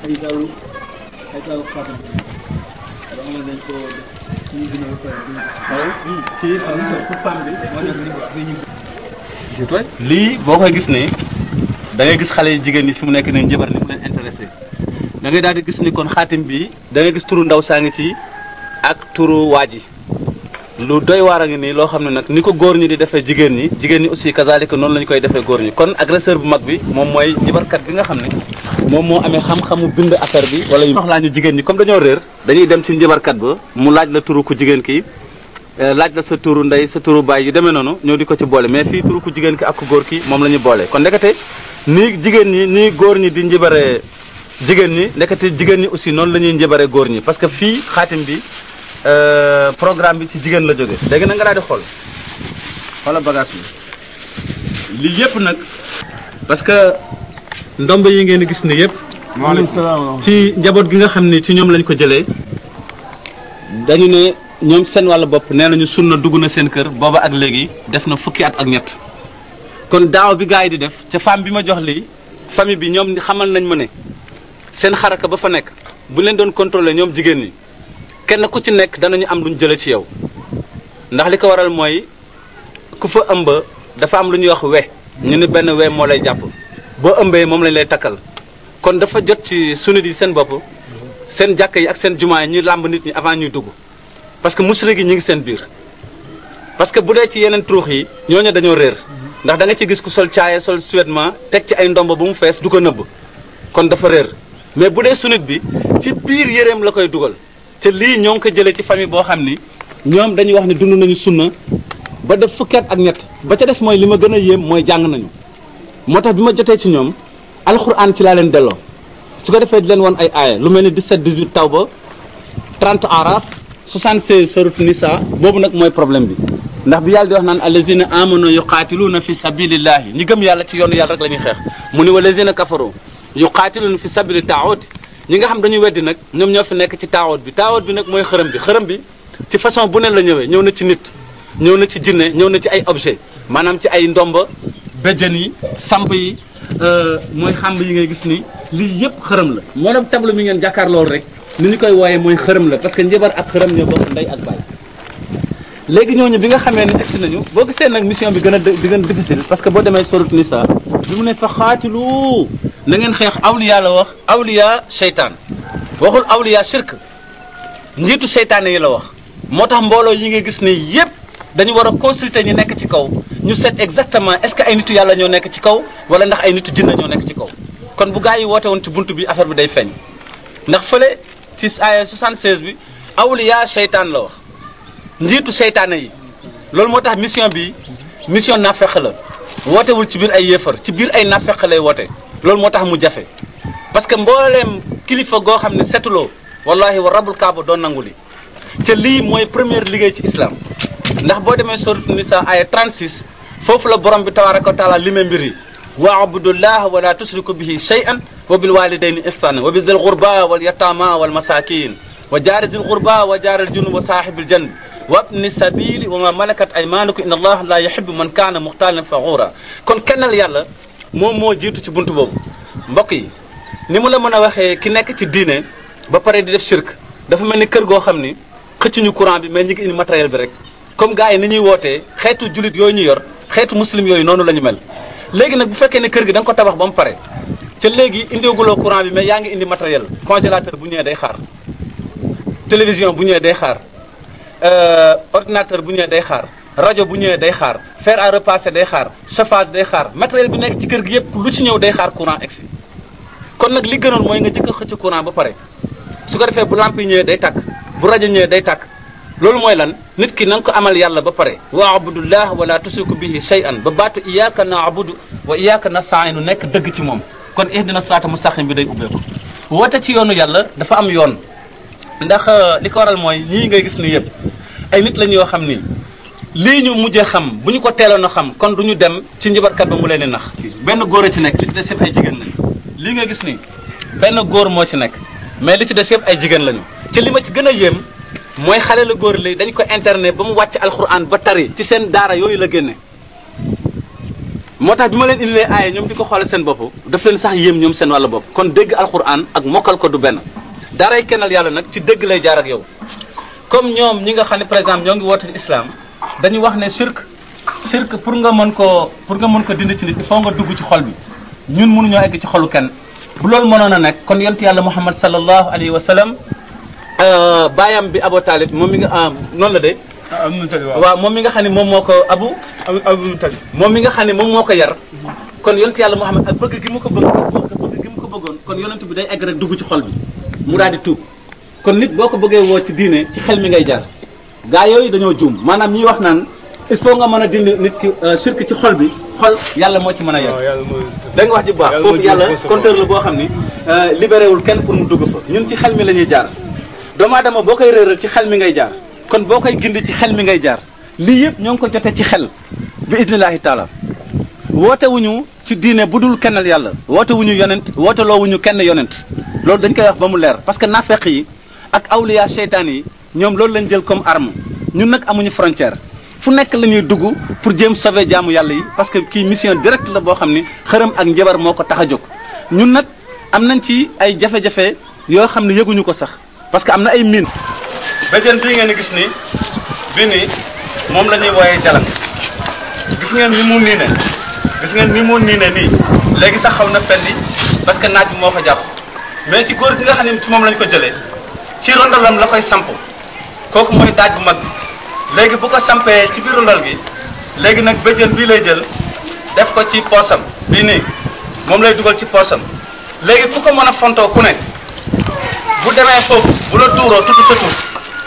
ay dalu xaatim dama ne dañ ko ñu dina ko kii fu femme bi moo nekk lii boo koy gis ne da ngay gis xale yi jigéen ñi fi mu nekk ne njabar ni mu leen intéressé da ngay daal di gis ni kon xaatim bi da ngay gis turu ndaw saa ngi ci ak turu waa ji lu doy waar a ngi nii loo xam ne nag ni ko góor ñi di defee jigéen ñi aussi kazalika noonu la ñu koy defee góor ñi kon agresseur bu mag bi moom mooy njibarkat bi nga xam ne moom moo amee xam-xamu bind affaire bi wala yu soxlaa ñu jigéen ñi comme dañoo réer dañuy dem ci njibarkat ba mu laaj la turu ku jigéen ki laaj la sa turu ndey sa turu baay yu demee noonu ñëw di ko ci boole mais fii turu ku jigéen ki ak ku góor ki moom la ñu boole kon ndekete nii jigéen ñi nii góor ñi di njibare jigéen ñi ndekete jigéen ñi aussi noonu la ñuy njibare góor ñi parce que fii xaatim bi programme bi ci jigéen la jóge léegi na nga daal di xoolal bagage bi lii yëpp nag parce que ndomb yi ngeen gis ni yëpp ci njaboot gi nga xam ni ci ñoom lañ ko jëlee dañu ne ñoom seen wàllu bopp nee nañu sunna dugg na seen kër booba ak léegi def na fukki at ak ñett kon daaw bi gars yi di def ca femme bi ma jox lii famille bi ñoom xamal nañ ma ne seen xaraka ba fa nekk bu leen doon contrôler ñoom jigéen ñi kenn ku ci nekk danañu am lu ñu jëlee ci yow ndax li ko waral mooy ku fa ëmb dafa am lu ñuy wax we ñu ne benn we moo lay jàpp boo ëmbee moom lañ lay takkal kon dafa jot ci sunit yi seen bopp seen jàkka yi ak seen jumaa yi ñuy làmb nit ñi avant ñuy dugg parce que musrik yi ñu ngi seen biir parce que bu dee ci yeneen tuux yi ñooñu dañoo réer ndax da nga ci gis ku sol caaya sol suwetment teg ci ay ndomba bu mu fees du ko nëbb kon dafa réer mais bu dee sunit bi ci biir yéreem la koy dugal te lii ñoo ngi ko jëlee ci famille boo xam ni ñoom dañuy wax ni dund nañu sunna ba def fukki at ak ñett ba ca des mooy li ma gën a yéem mooy jàng nañu moo tax bi ma jotee ci ñoom alxuraan ci laa leen delloo su ko defee di leen woon ay aaya lu mel ni 17 18 tawba 30 araf 76 sourate nisa boobu nag mooy problème bi ndax bi yàlla di wax naan allazina amanu yuqaatiluuna fi sabilillahi ñi gëm yàlla ci yoonu yàlla rek la ñuy xeex mu ni walazina kafaru yuqaatiluuna fi sabili taawut ñi nga xam dañuy weddi nag ñoom ñoo fi nekk ci taawut bi nag mooy xërëm bi ci façon bu ne la ñëwee ñëw na ci nit ñëw na ci jinne ñëw na ci ay objet maanaam ci ay ndomba béjjën yi samp yi mooy xàmb yi ngay gis ni lii yëpp xërëm la moo tax tableau mi ngeen jàkkaar loolu rek ni ñu koy wooyee mooy xërëm la parce que njabar ak xërëm ñoo bokk ndey ak baay léegi ñooñu bi nga xamee ni egsi nañu boo gisee nag mission bi gën a difficile parce que boo demee sourate Nisa bi mu ne fa xaatilu na ngeen xeex awliya la wax awliya seytaan waxul awliya shirk njiitu seytaane yi la wax moo tax mbooloo yi nga gis ni yëpp dañu war a consulter ñi nekk ci kaw ñu seet exactement est-ce que ay nitu yàlla ñoo nekk ci kaw wala ndax ay nitu jinne ñoo nekk ci kaw kon bu gaa yi woote woon ci buntu bi affaire bi day feeñ ndax fële ci aaya 76 bi awliya seytaan la wax njiitu seytaane yi loolu moo tax mission bi mission nafeq la wootewul ci biir ay yéefar ci biir ay nafeq lay woote loolu moo tax mu jafe parce que mbooleem kilifa goo xam ne setuloo wallahi wa rabul kaaba doon nangu li te lii mooy première liggéey ci islam ndax boo demee sourate Nisa aya 36 foofu la borom bi tabaraka wa taala limee mbir yi wa'budullaha wa la tusriku bihi shay'an wa bil walidayni ihsana wa bizil qurba wal yatama wal masakin wa jaari zil qurba wa jaaril junub wa saahibil janbi wa ibni sabili wa ma malakat aymanukum inna allaha la yuhibbu man kaana muxtaalan faxuura kon kennal yàlla moom moo jiitu ci buntu boobu mbokk yi ni mu la mën a waxee ki nekk ci diine ba pare di def shirk dafa mel ni kër goo xam ni xëccuñu courant bi mais ñu ngi indi matériel bi rek comme gars yi ni ñuy wootee xeetu julit yooyu ñu yor xeetu muslim yooyu noonu la ñu mel léegi nag bu fekkee ne kër gi da nga ko tabax ba mu pare ca léegi indiwaguloo courant bi mais yaa ngi indi matériel congélateur bu ñëwee day xaar télévision bu ñëwee day xaar ordinateur bu ñëwee day xaar rajo bu ñëwee day xaar fer à repasser day xaar chauffage day xaar matériel bi nekk ci kër gi yëpp lu ci ñëw day xaar courant egsi kon nag li gënoon mooy nga jëkk a xëcc courant ba pare su ko defee bu lamp yi ñëwee day tàkk bu rajo ñëwee day tàkk loolu mooy lan nit ki na nga ko amal yàlla ba pare wa'budullah wala tushriku bihi shay'an ba baatu iyyaka na'budu wa iyyaka nasta'inu nekk dëgg ci moom kon ihdina sirata mustaqim bi day ubbeeku woote ci yoonu yàlla dafa am yoon ndax li ko waral mooy ñii ngay gis ni yëpp ay nit lañ yoo xam ni lii ñu mujjee xam bu ñu ko teeloon a xam kon du ñu dem ci njibarkat ba mu leen di nax benn góor a ci nekk li ci des yëpp ay jigéen lañu lii nga gis ni benn góor moo ci nekk mais li ci des yëpp ay jigéen lañu ci li ma ci gën a yéem mooy xale la góor li dañ ko internet ba mu wàcc alxuraan ba tari ci seen daara yooyu la génne moo tax bi ma leen indilee aaye ñoom di ko xoole seen bopp daf leen sax yéem ñoom seen wàllu bopp kon dégg alquran ak mokkal ko du benn daaray kennal yàlla nag ci dégg lay jaar ak yow comme ñoom ñi nga xam ne par exemple ñoo ngi woote ci islam dañu wax ne shirk pour nga mën ko dindi ci nit il faut nga dugg ci xol bi ñun mënuñoo egg ci xolu kenn bu loolu mënoon a nekk kon yonent yàlla Muhammad sallallahu alayhi wa sallam baayam bi Abu Talib moom mi nga noonu la de waaw moom mi nga xam ne moom moo ko moom mi nga xam ne moom moo ko yar kon yonent yàlla Muhammad ak bëgg gi mu ko bëggoon kon yonent bi day egg rek dugg ci xol bi mu daal di tuub kon nit boo ko bëggee woo ci diine ci xel mi ngay jaar gaa yooyu dañoo juum maanaam ñiy wax naan il faut nga mën a dindi nit ki shirk ci xol bi xol yàlla moo ci mën a yegg da nga wax ji bu baax foofu yàlla compteur la boo xam ni libéré wul kenn pour mu dugg fa ñun ci xel mi la ñuy jaar doomu aadama boo koy réeral ci xel mi ngay jaar kon boo koy gindi ci xel mi ngay jaar lii yëpp ñoo ngi ko jotee ci xel bi idnillahi taala woote wuñu ci diine bu dul kennal yàlla woote wuñu yonent woote loo wuñu kenn yonent loolu dañ koy wax ba mu leer parce que naafeq yi ak awliya seytaan yi ñoom loolu lañ jël comme arme ñun nag amuñu frontière fu nekk la ñuy dugg pour jéem sauver jaamu yàlla yi parce que kii mission directe la boo xam ni xërëm ak njabar moo ko tax a jóg ñun nag am nañ ci ay jafe-jafe yoo xam ne yëguñu ko sax parce que am na ay miin béjjën bii ngeen gis ni bii nii moom la ñuy wooyee jalang gis ngeen ni mu niine nii léegi sax xaw na felli parce que naaj bi moo ko jàpp mais ci góor gi nga xam ne ci moom lañ ko jëlee ci rondalam la koy samp kooku mooy daaj bu mag bi léegi bu ko sampee ci biir rondal gi léegi nag béjjën bii lay jël def ko ci poosam bii nii moom lay dugal ci poosam léegi ku ko mën a fontoo ku ne bu demee foofu bu la tuuroo tudd sa tur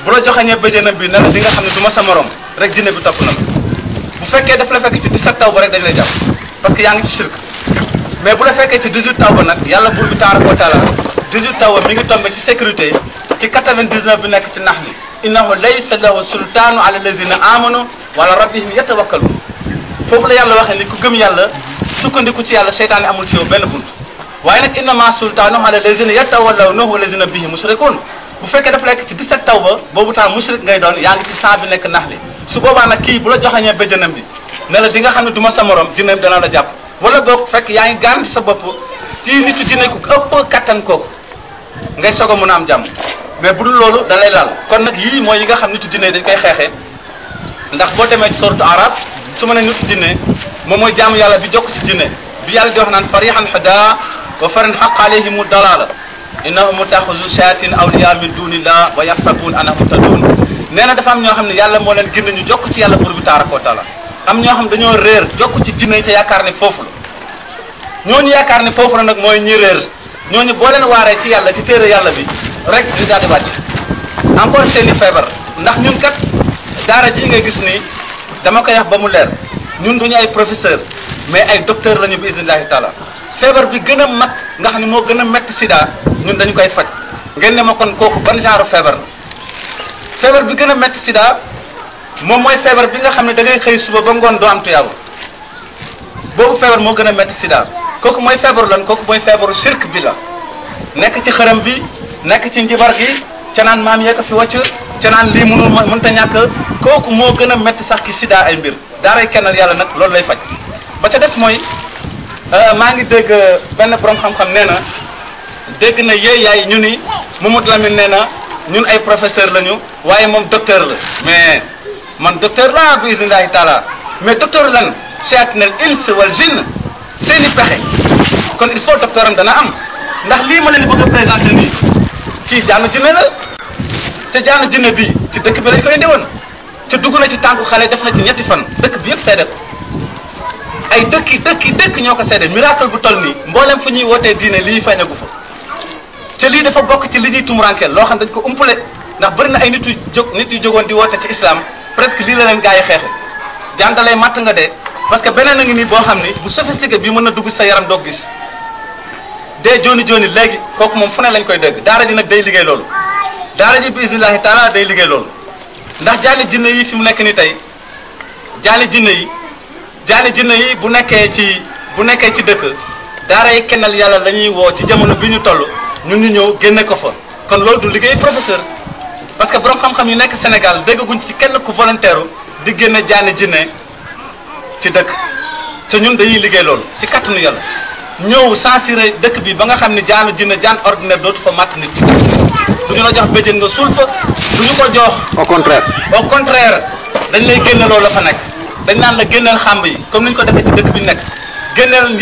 bu la joxañee béjjënam bi ne la di nga xam ne du ma sa morom rek jinne bi topp na la bu fekkee daf la fekk ci 17 taw ba rek dañ lay jàpp parce que yaa ngi ci shirk mais bu la fekkee ci 18 taw ba nag yàlla buur bi tabaraka wa taala 18 taw ba mi ngi tombé ci sécurité ci 99 bi nekk ci nax li innahu laysa lahu sultaanu ala allazina amanu wala rabbihim yatawakkalun foofu la yàlla waxee ni ku gëm yàlla sukkandiku ci yàlla seytaane amul ci yow benn bunt waaye nag innama sultaanu ala allazina yatawallawnahu wallazina bihi mushrikun bu fekkee dafa nekk ci 17 taw ba boobu temps mushrik ngay doon yaa ngi ci 100 bi nekk nax li su boobaa nag kii bu la joxañee béjjënam bi ne la di nga xam ne du ma sa morom jinne dana la jàpp wala boog fekk yaa ngi gànn sa bopp ci nitu jinne ku ëpp kattan kooku ngay soog a mën a am jàmm mais bu dul loolu da lay laal kon nag yii mooy yi nga xam nitu jinne dañ koy xeexee ndax boo demee ci soratu araf su ma ne nitu jinne moom mooy jaamu yàlla bi jokk ci jinne bi yàlla di wax naan farihan hada wa farin xaq alayhimu dalala innahum muttaxizu shayatin awliya min dunillah wa yaxsabun annahum muhtadun nee na dafa am ñoo xam ne yàlla moo leen gën ñu jokk ci yàlla buur bi tabaraka wa taala am ñoo xam dañoo réer jokk ci jinne yi te yaakaar ne foofu la ñooñu yaakaar ne foofu la nag mooy ñi réer ñooñu boo leen waaree ci yàlla ci téere yàlla bi rek di daal di wàcc encore seen i feebar ndax ñun kat daara ji nga gis ni dama koy wax ba mu leer ñun duñu ay professeur mais ay docteur lañu bi isnillahi taala feebar bi gën a mag nga xam ne moo gën a metti sida ñun dañu koy faj ngeen ne ma kon kooku ban genre feebar la feebar bi gën a metti sida moom mooy feebar bi nga xam ne da ngay xëy suba ba ngoon doo am tuyaaba boobu feebar moo gën a metti sida kooku mooy feebaru lan kooku mooy feebaru shirk bi la nekk ci xërëm bi nekk ci njibar gi ca naan maam yee ko fi wàcc ca naan lii mënta ñàkk kooku moo gën a metti sax ki sida ay mbir daaray kennal yàlla nag loolu lay faj ba ca des mooy maa ngi dégg benn borom xam-xam nee na dégg na yaay ñu ni Mamadou Lamine nee na ñun ay professeur lañu waaye moom docteur la mais man docteur la bi isnillahi taala mais docteur lan shayatin al ins wal jinn seeni pexe kon il faut docteur am dana am ndax lii ma leen bëgg a présenté nii kii jaanu jinne la te jaanu jinne bii ci dëkk bi lañ ko indi woon te dugg na ci tànku xale def na ci ñetti fan dëkk bi yëpp seede ko ay dëkk ñoo ko seede miracle bu toll nii mboolem fu ñuy wootee diine lii feeñagu fa te lii dafa bokk ci li ñuy tumurankeel loo xam dañ ko umpale ndax bëri na ay nit yu jógoon di woote ci islam presque lii la leen gaa yi xeexe jaan da lay matt nga dee parce que beneen a ngi nii boo xam ni bu sophistiqué bi mën na dugg sa yaram doo gis dee jooni léegi kooku moom fu ne lañ koy dégg daara ji nag day liggéey loolu daara ji bi isnillahi taala day liggéey loolu ndax jaani jinne yi fi mu nekk ni tey jaani jinne yi bu nekkee ci dëkk daara yi kennal yàlla la ñuy woo ci jamono bi ñu toll ñun ñu ñëw génne ko fa kon loolu du liggéey professeur parce que borom xam-xam yu nekk Sénégal déggaguñ ci kenn ku volontaire di génne jaani jinne ci dëkk te ñun dañuy liggéey loolu ci kattanu yàlla ñëw censuré dëkk bi ba nga xam ne jaanu jinne jaan ordinaire dootu fa matt nit du ñu la jox béjjén nga suul fa du ñu ko jox. au contraire dañ lay génne loolu la fa nekk dañ naan la génneel xàmb yi comme ni ñu ko defee ci dëkk bi nekk génneel